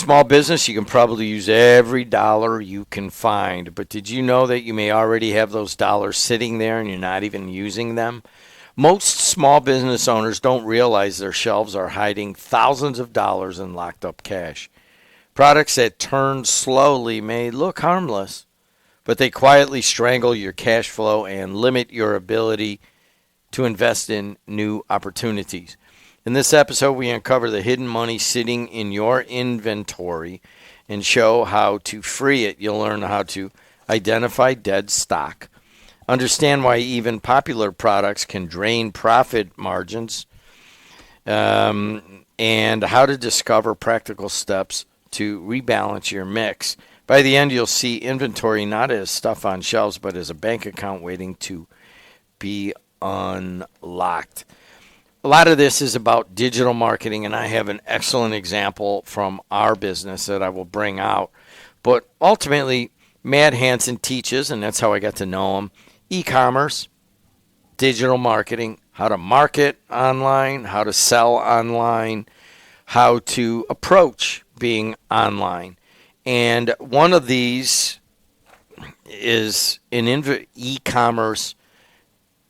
small business, you can probably use every dollar you can find. But did you know that you may already have those dollars sitting there and you're not even using them? Most small business owners don't realize their shelves are hiding thousands of dollars in locked up cash. Products that turn slowly may look harmless, but they quietly strangle your cash flow and limit your ability to invest in new opportunities. In this episode, we uncover the hidden money sitting in your inventory and show how to free it. You'll learn how to identify dead stock, understand why even popular products can drain profit margins, and how to discover practical steps to rebalance your mix. By the end, you'll see inventory not as stuff on shelves, but as a bank account waiting to be unlocked. A lot of this is about digital marketing, and I have an excellent example from our business that I will bring out. But ultimately, Matt Hansen teaches, and that's how I got to know him, e-commerce, digital marketing, how to market online, how to sell online, how to approach being online. And one of these is an e-commerce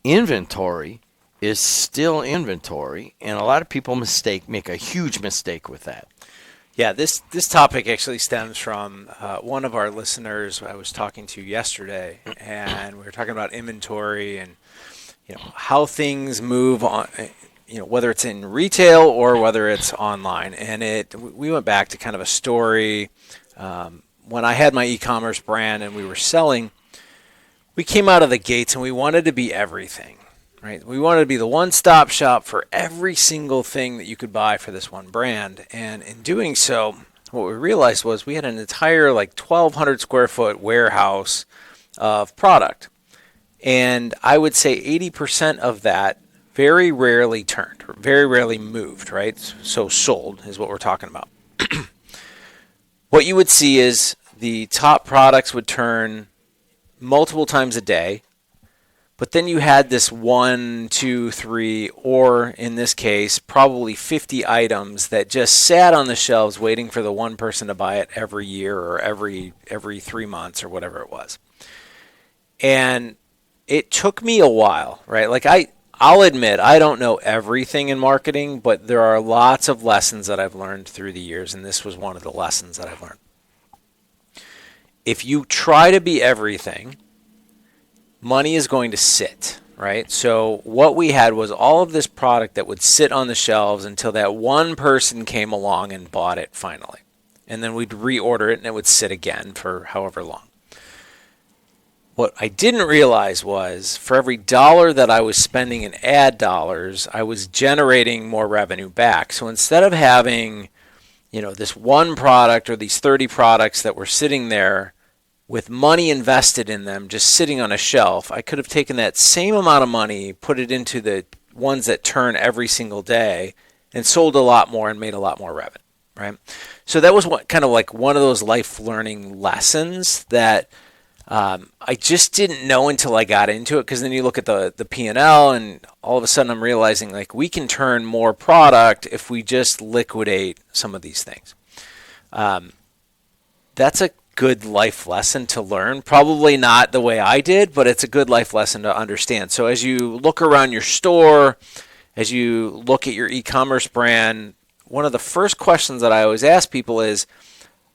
inventory is still inventory, and a lot of people make a huge mistake with that. Yeah, this topic actually stems from one of our listeners I was talking to yesterday, and we were talking about inventory and how things move on, whether it's in retail or whether it's online. And we went back to kind of a story when I had my e-commerce brand and we were selling. We came out of the gates and we wanted to be everything. Right? We wanted to be the one-stop shop for every single thing that you could buy for this one brand. And in doing so, what we realized was we had an entire 1,200 square foot warehouse of product. And I would say 80% of that very rarely turned, or very rarely moved, right? So sold is what we're talking about. What you would see is the top products would turn multiple times a day. But then you had this 1, 2, 3, or in this case, probably 50 items that just sat on the shelves waiting for the one person to buy it every year or every 3 months or whatever it was. And it took me a while, right? I'll admit I don't know everything in marketing, but there are lots of lessons that I've learned through the years, and this was one of the lessons that I've learned. If you try to be everything, money is going to sit, right? So what we had was all of this product that would sit on the shelves until that one person came along and bought it finally. And then we'd reorder it and it would sit again for however long. What I didn't realize was for every dollar that I was spending in ad dollars, I was generating more revenue back. So instead of having, this one product or these 30 products that were sitting there with money invested in them, just sitting on a shelf, I could have taken that same amount of money, put it into the ones that turn every single day, and sold a lot more and made a lot more revenue, right? So that was one of those life learning lessons that I just didn't know until I got into it, because then you look at the P&L and all of a sudden I'm realizing we can turn more product if we just liquidate some of these things. That's a good life lesson to learn. Probably not the way I did, but it's a good life lesson to understand. So as you look around your store, as you look at your e-commerce brand, one of the first questions that I always ask people is,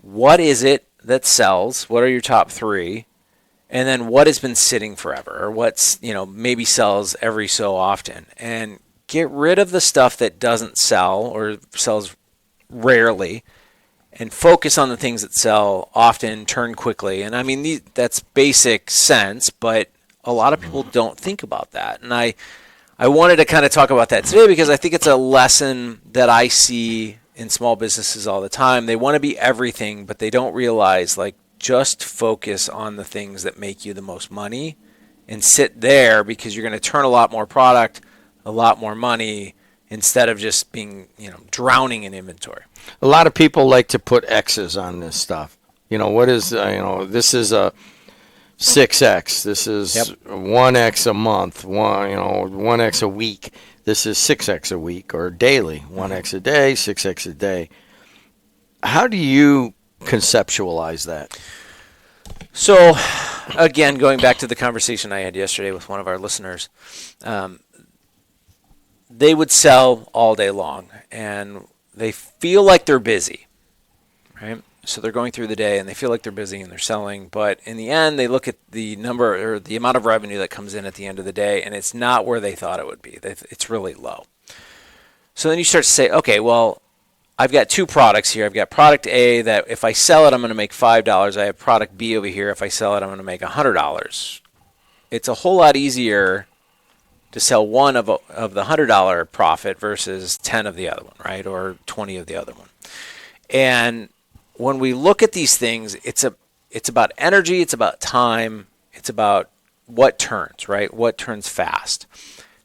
what is it that sells? What are your top 3? And then what has been sitting forever, or what's, maybe sells every so often, and get rid of the stuff that doesn't sell or sells rarely, and focus on the things that sell often, turn quickly. And I mean, that's basic sense, but a lot of people don't think about that. And I wanted to kind of talk about that today because I think it's a lesson that I see in small businesses all the time. They want to be everything, but they don't realize, just focus on the things that make you the most money and sit there, because you're going to turn a lot more product, a lot more money, instead of just being, drowning in inventory. A lot of people like to put X's on this stuff. What is, this is a 6X. This is 1X a month, 1X a week. This is 6X a week or daily, 1X a day, 6X a day. How do you conceptualize that? So, again, going back to the conversation I had yesterday with one of our listeners, they would sell all day long, and they feel like they're busy, right? So they're going through the day, and they feel like they're busy, and they're selling. But in the end, they look at the number or the amount of revenue that comes in at the end of the day, and it's not where they thought it would be. It's really low. So then you start to say, okay, well, I've got two products here. I've got product A that if I sell it, I'm going to make $5. I have product B over here. If I sell it, I'm going to make $100. It's a whole lot easier to sell one of the $100 profit versus 10 of the other one, right? Or 20 of the other one. And when we look at these things, it's about energy, it's about time, it's about what turns, right? What turns fast.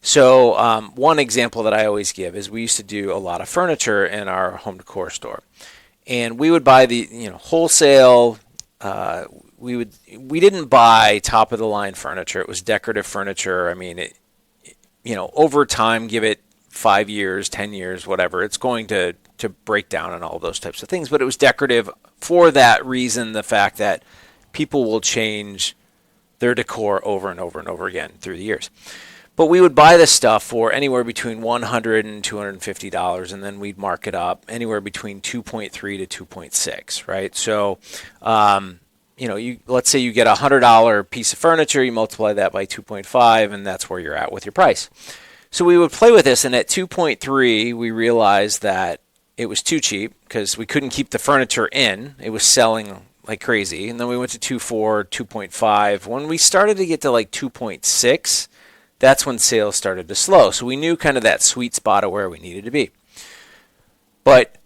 So one example that I always give is we used to do a lot of furniture in our home decor store, and we would buy the wholesale. We didn't buy top of the line furniture. It was decorative furniture. I mean, over time, give it 5 years, 10 years, whatever, it's going to break down and all those types of things. But it was decorative for that reason, the fact that people will change their decor over and over and over again through the years. But we would buy this stuff for anywhere between $100 and $250, and then we'd mark it up anywhere between 2.3 to 2.6, right? So, let's say you get a $100 piece of furniture, you multiply that by 2.5, and that's where you're at with your price. So we would play with this, and at 2.3, we realized that it was too cheap because we couldn't keep the furniture in. It was selling like crazy. And then we went to 2.4, 2.5. When we started to get to like 2.6, that's when sales started to slow. So we knew kind of that sweet spot of where we needed to be. But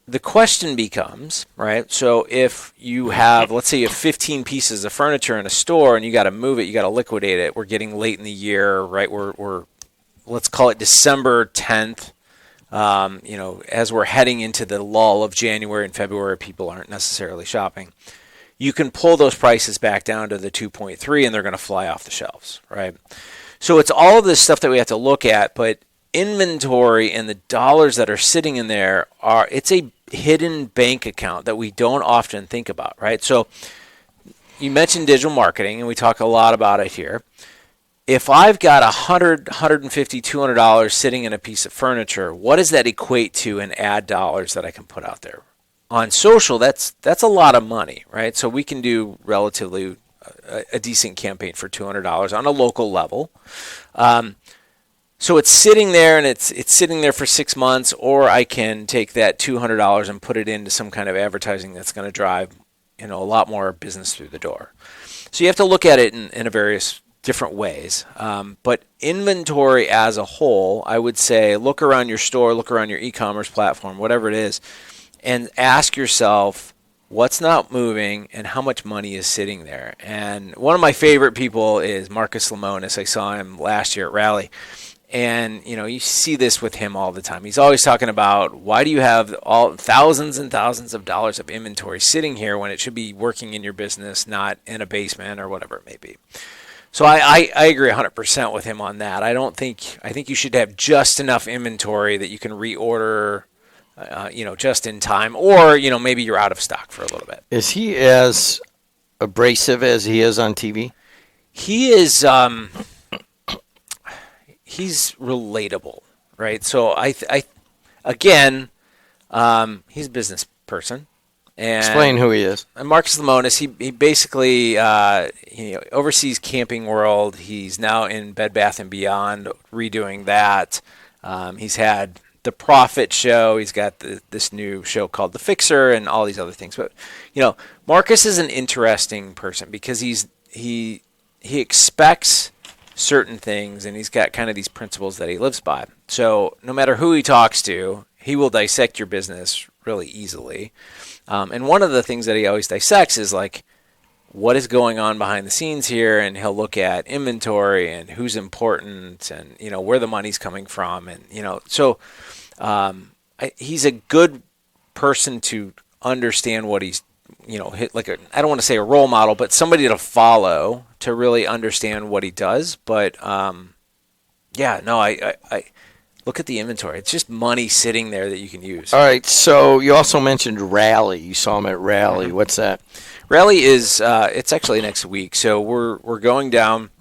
the question becomes, right? So if you have, let's say you have 15 pieces of furniture in a store and you got to move it, you got to liquidate it. We're getting late in the year, right? We're let's call it December 10th. As we're heading into the lull of January and February, people aren't necessarily shopping. You can pull those prices back down to the 2.3 and they're going to fly off the shelves, right? So it's all of this stuff that we have to look at, but inventory and the dollars that are sitting in there it's a hidden bank account that we don't often think about, right? So you mentioned digital marketing, and we talk a lot about it here. If I've got $100, $150, $200 sitting in a piece of furniture, what does that equate to in ad dollars that I can put out there? On social, that's a lot of money, right? So we can do relatively a decent campaign for $200 on a local level. So it's sitting there, and it's sitting there for 6 months, or I can take that $200 and put it into some kind of advertising that's going to drive a lot more business through the door. So you have to look at it in a various different ways. But inventory as a whole, I would say look around your store, look around your e-commerce platform, whatever it is, and ask yourself what's not moving and how much money is sitting there. And one of my favorite people is Marcus Lemonis. I saw him last year at Rally. And, you see this with him all the time. He's always talking about, why do you have all thousands and thousands of dollars of inventory sitting here when it should be working in your business, not in a basement or whatever it may be. So I agree 100% with him on that. I think you should have just enough inventory that you can reorder, just in time, or, maybe you're out of stock for a little bit. Is he as abrasive as he is on TV? He is, he's relatable, right? So he's a business person. And explain who he is. Marcus Lemonis, he basically oversees Camping World. He's now in Bed Bath & Beyond, redoing that. He's had The Profit Show. He's got this new show called The Fixer and all these other things. But, Marcus is an interesting person because he expects certain things, and he's got kind of these principles that he lives by. So no matter who he talks to, he will dissect your business really easily. And one of the things that he always dissects is like, what is going on behind the scenes here? And he'll look at inventory and who's important and, where the money's coming from. And, so he's a good person to understand what he's, I don't want to say a role model, but somebody to follow to really understand what he does. But, Look at the inventory. It's just money sitting there that you can use. All right. So you also mentioned Rally. You saw him at Rally. Mm-hmm. What's that? Rally is it's actually next week. So we're going down.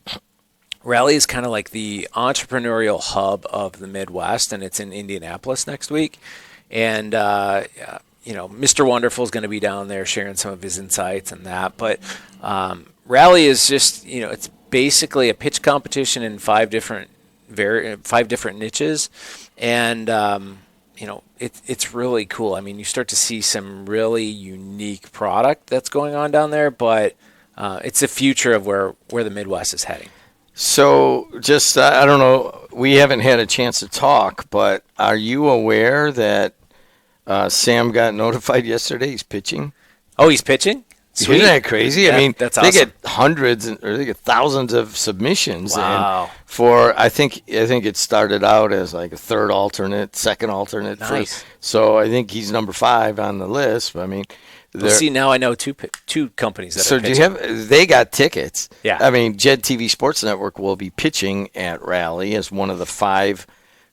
Rally is kind of like the entrepreneurial hub of the Midwest, and it's in Indianapolis next week. And Mr. Wonderful is going to be down there sharing some of his insights and that. But Rally is just it's basically a pitch competition in five different niches, and it's really cool. I mean, you start to see some really unique product that's going on down there, but it's the future of where the Midwest is heading. So just, I don't know, we haven't had a chance to talk, but are you aware that Sam got notified yesterday he's pitching? Oh, he's pitching? Sweet. Isn't that crazy? I mean, that's they awesome. get hundreds or they get thousands of submissions. Wow. And I think it started out as like a third alternate, second alternate. Nice. So I think he's number 5 on the list. I mean, well, see, now I know two companies that so are pitching. they got tickets. Yeah. I mean, Jed TV Sports Network will be pitching at Rally as one of the 5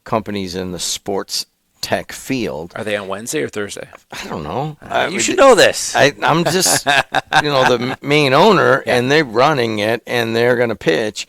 companies in the sports tech field. Are they on Wednesday or Thursday? I don't know. You should know this. I'm just, the main owner, and they're running it, and they're going to pitch.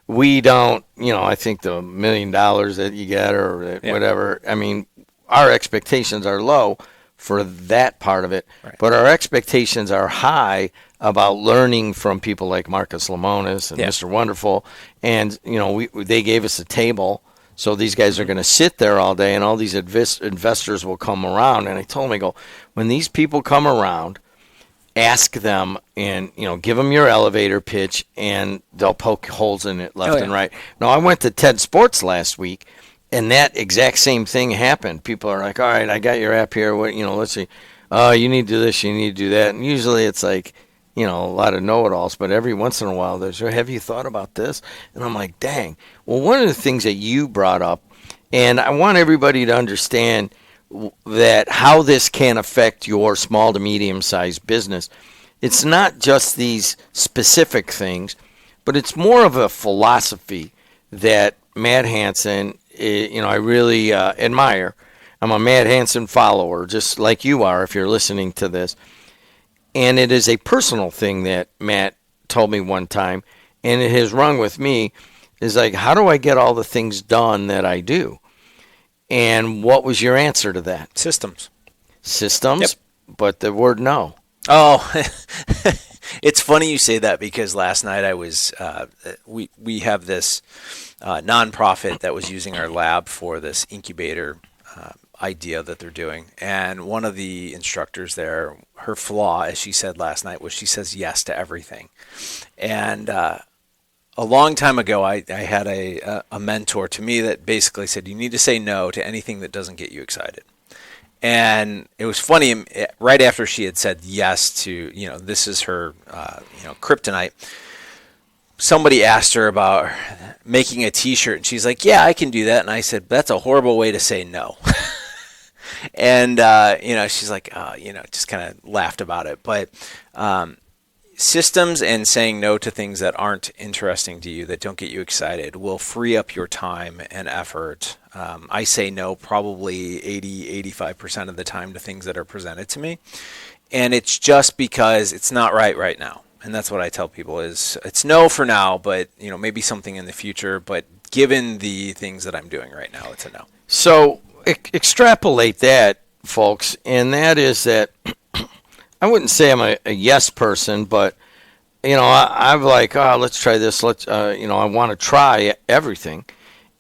We don't, I think the $1 million that you get or whatever, I mean, our expectations are low for that part of it, right. But our expectations are high about learning from people like Marcus Lemonis and Mr. Wonderful. And, they gave us a table. So these guys are going to sit there all day, and all these investors will come around. And I told them, I go, when these people come around, ask them and, give them your elevator pitch, and they'll poke holes in it left and right. Now, I went to TED Sports last week, and that exact same thing happened. People are like, all right, I got your app here. What, let's see. You need to do this, you need to do that. And usually it's like, a lot of know-it-alls, but every once in a while there's, have you thought about this? And I'm like, dang. Well, one of the things that you brought up, and I want everybody to understand that how this can affect your small to medium-sized business. It's not just these specific things, but it's more of a philosophy that Matt Hansen, I really admire. I'm a Matt Hansen follower, just like you are if you're listening to this. And it is a personal thing that Matt told me one time, and it has rung with me, is like, how do I get all the things done that I do? And what was your answer to that? Systems. Yep. But the word no. Oh, it's funny you say that, because last night I was, we have this nonprofit that was using our lab for this incubator idea that they're doing. And one of the instructors there, her flaw, as she said last night, was she says yes to everything. And a long time ago, I had a mentor to me that basically said, you need to say no to anything that doesn't get you excited. And it was funny, right after she had said yes to, this is her, kryptonite, somebody asked her about making a T-shirt, and she's like, yeah, I can do that. And I said, that's a horrible way to say no. And, she's like, just kind of laughed about it. But systems and saying no to things that aren't interesting to you, that don't get you excited, will free up your time and effort. I say no probably 80-85% of the time to things that are presented to me. And it's just because it's not right now. And that's what I tell people is it's no for now, but maybe something in the future. But given the things that I'm doing right now, it's a no. So extrapolate that, folks, and that is that I wouldn't say I'm a yes person, but I'm like, let's try this. I want to try everything.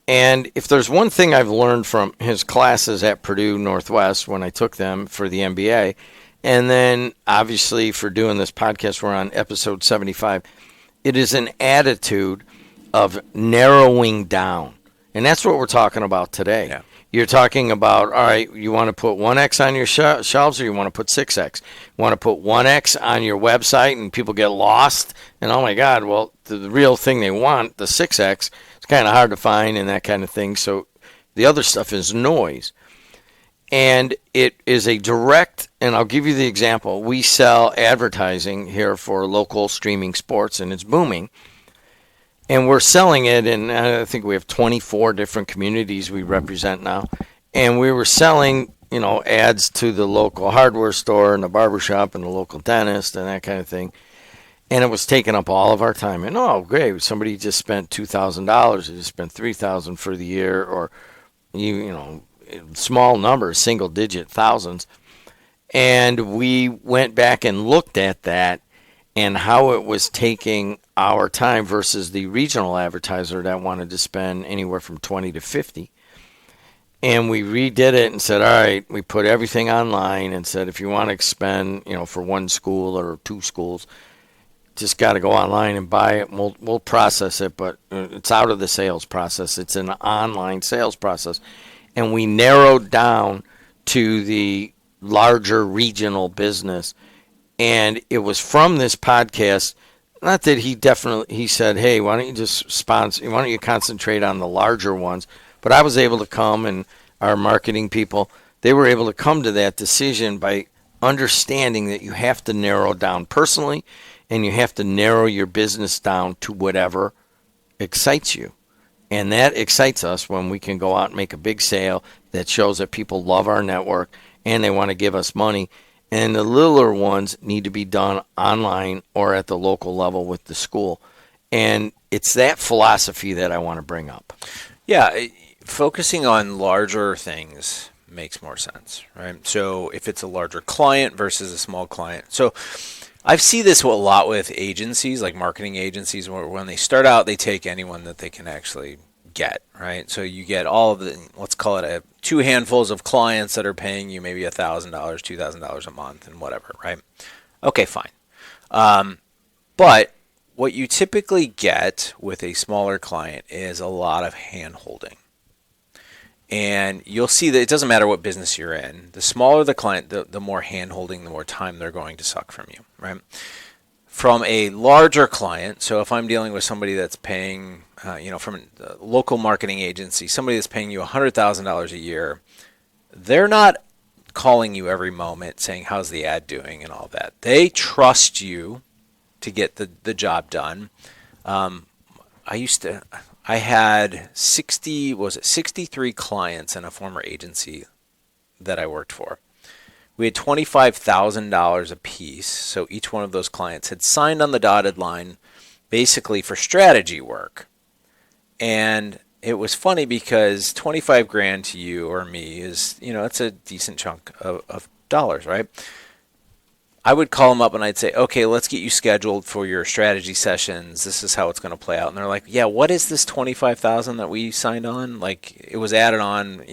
And if there's one thing I've learned from his classes at Purdue Northwest when I took them for the MBA, and then obviously for doing this podcast, we're on episode 75, it is an attitude of narrowing down. And that's what we're talking about today. Yeah. You're talking about, all right, you want to put 1X on your shelves, or you want to put 6X? You want to put 1X on your website and people get lost? And oh my God, well, the real thing they want, the 6X, it's kind of hard to find and that kind of thing. So the other stuff is noise. And it is a direct, and I'll give you the example. We sell advertising here for local streaming sports, and it's booming. and we're selling it in, I think we have 24 different communities we represent now. And we were selling, ads to the local hardware store and the barbershop and the local dentist and that kind of thing. And it was taking up all of our time. And oh, great, somebody just spent $2,000, they just spent $3,000 for the year, or small numbers, single digit thousands. And we went back and looked at that and how it was taking our time versus the regional advertiser that wanted to spend anywhere from 20 to 50. And we redid it and said, all right, we put everything online and said, if you want to spend, for one school or two schools, just got to go online and buy it. And we'll process it, but it's out of the sales process. It's an online sales process. And we narrowed down to the larger regional business. And it was from this podcast, not that he said, hey, why don't you just sponsor, why don't you concentrate on the larger ones? But I was able to come, and our marketing people, they were able to come to that decision by understanding that you have to narrow down personally, and you have to narrow your business down to whatever excites you. And that excites us when we can go out and make a big sale that shows that people love our network and they want to give us money. And the littler ones need to be done online or at the local level with the school. And it's that philosophy that I want to bring up. Yeah, focusing on larger things makes more sense, right? So if it's a larger client versus a small client. So I see this a lot with agencies, like marketing agencies, where when they start out, they take anyone that they can actually get, right? So you get all of the, let's call it two handfuls of clients that are paying you maybe $1,000, $2,000 a month and whatever, right? Okay, fine. But what you typically get with a smaller client is a lot of hand-holding. And you'll see that it doesn't matter what business you're in. The smaller the client, the more hand-holding, the more time they're going to suck from you, right? From a larger client, so if I'm dealing with somebody that's paying, from a local marketing agency, somebody that's paying you $100,000 a year, they're not calling you every moment saying, how's the ad doing and all that. They trust you to get the job done. I had 63 clients in a former agency that I worked for. We had $25,000 a piece, so each one of those clients had signed on the dotted line basically for strategy work. And it was funny because 25 grand to you or me is, it's a decent chunk of dollars, right? I would call them up and I'd say, okay, let's get you scheduled for your strategy sessions. This is how it's going to play out. And they're like, yeah, what is this 25,000 that we signed on? Like, it was added on,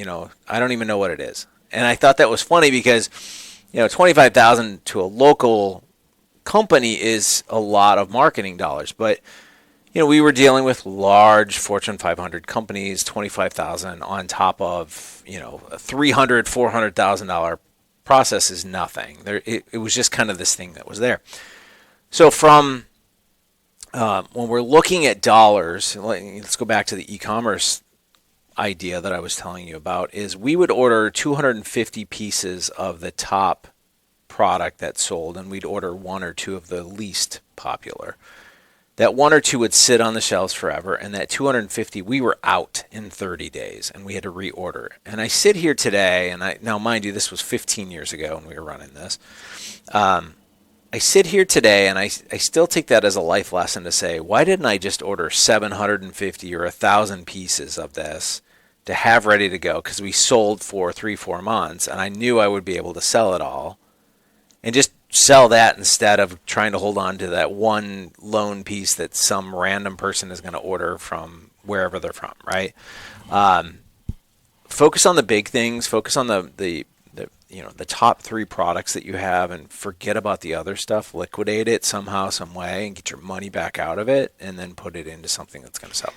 I don't even know what it is. And I thought that was funny because, 25,000 to a local company is a lot of marketing dollars. But, we were dealing with large Fortune 500 companies, 25,000 on top of, a $300,000, $400,000 process is nothing. It was just kind of this thing that was there. So from when we're looking at dollars, let's go back to the e-commerce idea that I was telling you about, is we would order 250 pieces of the top product that sold, and we'd order one or two of the least popular. That one or two would sit on the shelves forever, and that 250, we were out in 30 days, and we had to reorder. And I sit here today, and now mind you, this was 15 years ago when we were running this. I sit here today, and I still take that as a life lesson to say, why didn't I just order 750 or 1,000 pieces of this to have ready to go? Because we sold for 3-4 months, and I knew I would be able to sell it all, and just sell that instead of trying to hold on to that one lone piece that some random person is going to order from wherever they're from, right? Focus on the big things. Focus on the top 3 products that you have, and forget about the other stuff. Liquidate it somehow, some way, and get your money back out of it, and then put it into something that's going to sell.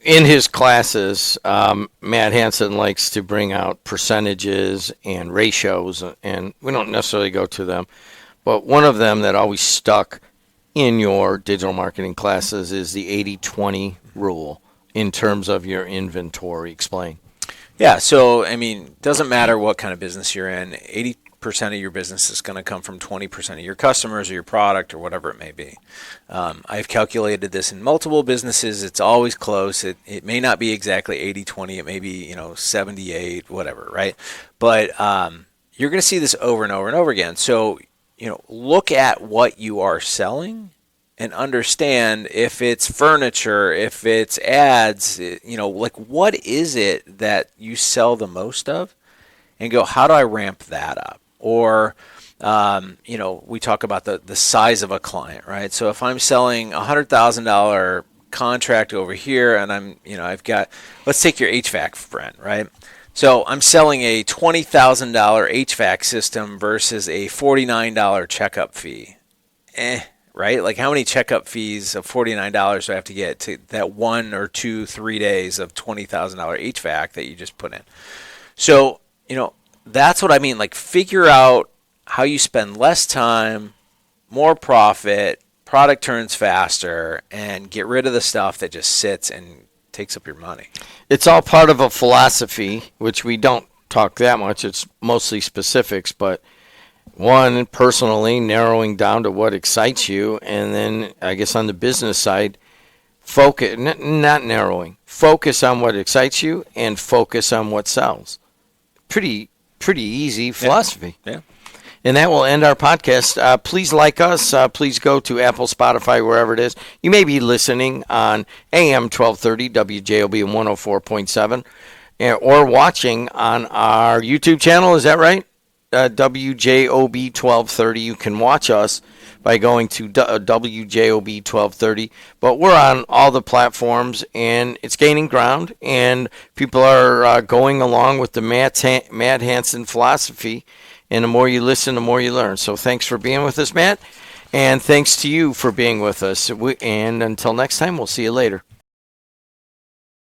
In his classes, Matt Hansen likes to bring out percentages and ratios, and we don't necessarily go to them. But one of them that always stuck in your digital marketing classes is the 80-20 rule in terms of your inventory. Explain. Yeah, so, doesn't matter what kind of business you're in, percent of your business is going to come from 20% of your customers or your product or whatever it may be. I've calculated this in multiple businesses. It's always close. It may not be exactly 80-20. It may be 78, whatever, right? But you're going to see this over and over and over again. So look at what you are selling and understand if it's furniture, if it's ads, like what is it that you sell the most of, and go, how do I ramp that up? Or, we talk about the size of a client, right? So if I'm selling $100,000 contract over here, and I've got, let's take your HVAC friend, right? So I'm selling a $20,000 HVAC system versus a $49 checkup fee. Right? Like how many checkup fees of $49 do I have to get to that 1 or 2, 3 days of $20,000 HVAC that you just put in? So, that's what I mean. Like figure out how you spend less time, more profit, product turns faster, and get rid of the stuff that just sits and takes up your money. It's all part of a philosophy, which we don't talk that much. It's mostly specifics, but one, personally, narrowing down to what excites you, and then I guess on the business side, focus, not narrowing, focus on what excites you and focus on what sells. Pretty easy philosophy. Yeah. And that will end our podcast. Please like us. Please go to Apple, Spotify, wherever it is. You may be listening on AM 1230, WJOB 104.7, or watching on our YouTube channel. Is that right? WJOB 1230. You can watch us by going to WJOB 1230. But we're on all the platforms, and it's gaining ground, and people are going along with the Matt Hansen philosophy. And the more you listen, the more you learn. So thanks for being with us, Matt. And thanks to you for being with us. And until next time, we'll see you later.